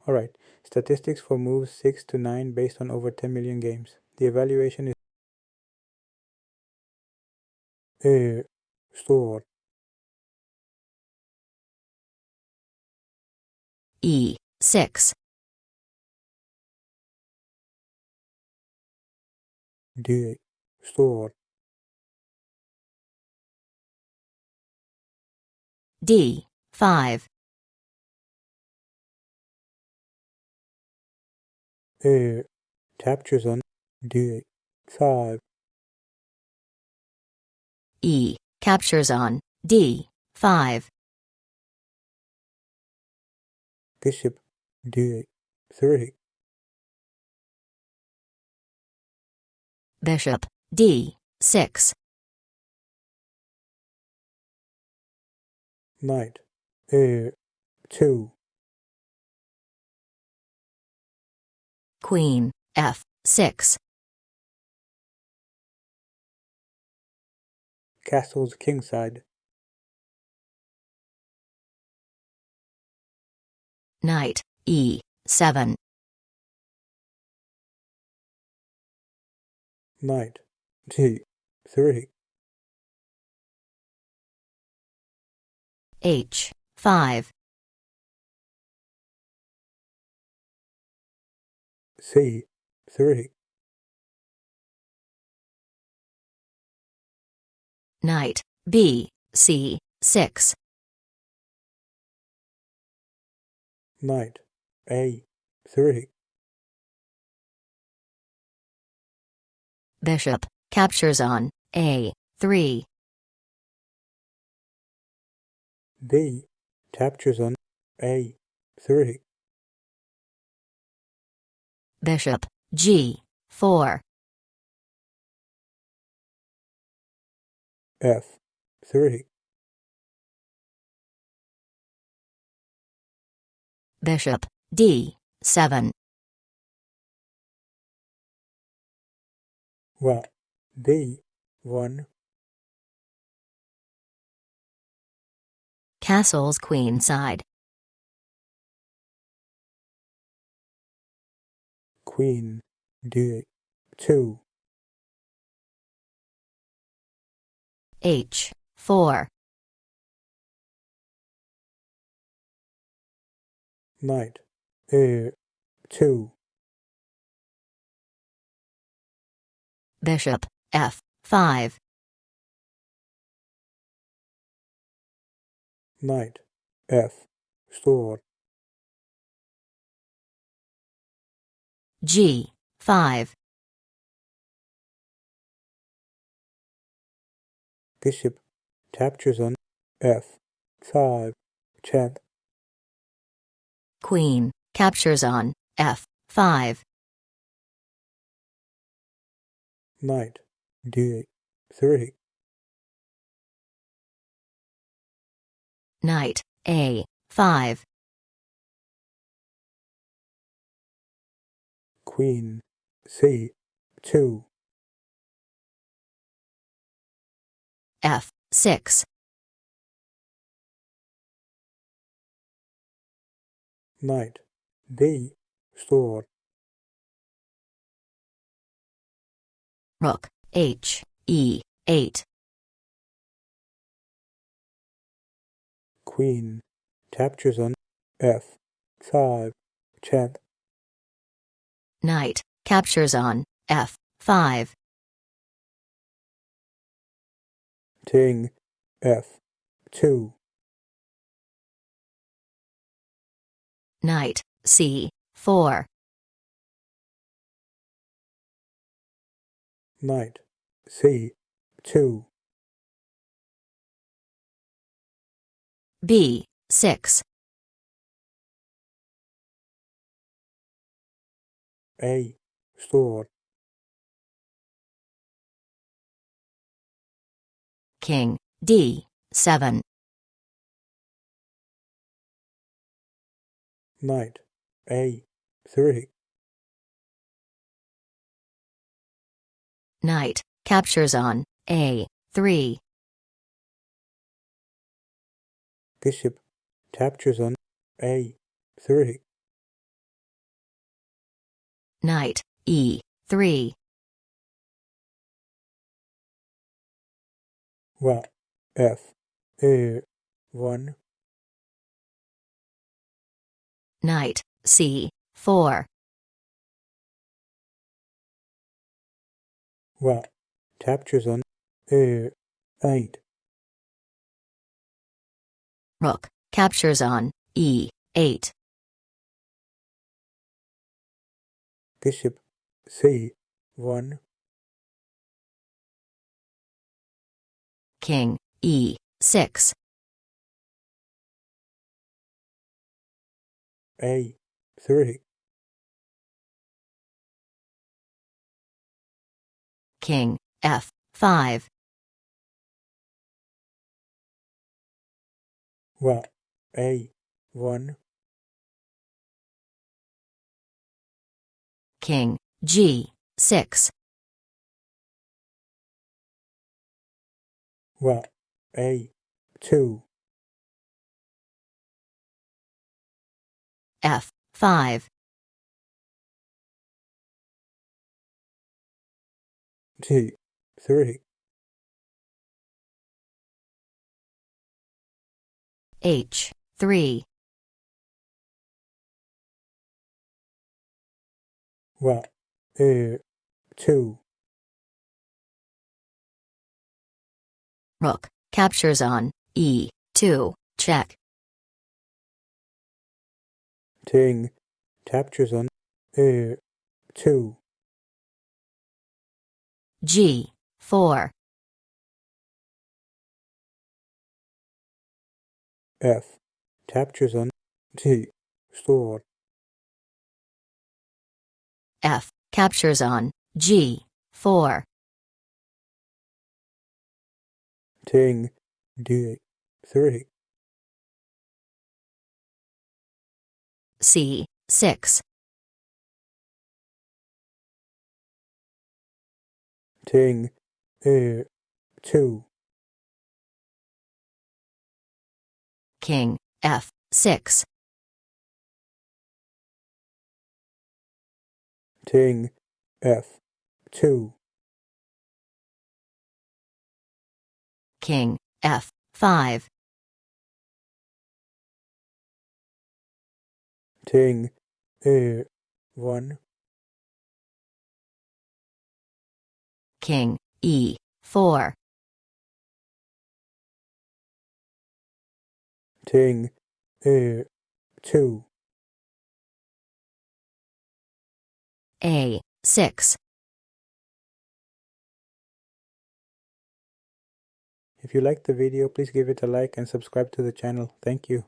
Alright, statistics for moves 6 to 9 based on over 10 million games. The evaluation is store E6 D store D5 captures on D5 E captures on D5 bishop D3 bishop D6 knight A2 queen F6 castles kingside knight E7 knight D3 H5 C3 knight B6 knight A3 bishop captures on A3 B captures on A3 bishop G4 F3 bishop D7 well B1 castles queenside queen D2 H4 knight A2 bishop F5 knight F store G5 bishop captures on F5 check queen captures on F5 knight D3 knight A5 queen C2 F6 knight B store rook HE8 queen captures on F5 check knight captures on F5 king F2 knight C4 knight C2 B6 A store king D7 knight A3 knight captures on A3 bishop captures on A3 Knight E3. Rook F1. Knight C4. Rook captures on A8. Rook captures on E8. Bishop C1. King E6. A3. King F5. Rook A1. King G6. Rook A2. F5. G3. H3. Rook A2. Rook captures on E2. Check. King captures on A2. G4. F captures on G sword. F captures on G4. King D3. C6. King A2. King F6. King F2. King F5. King A1. King E4. King A2. A6. If you liked the video, please give it a like and subscribe to the channel. Thank you.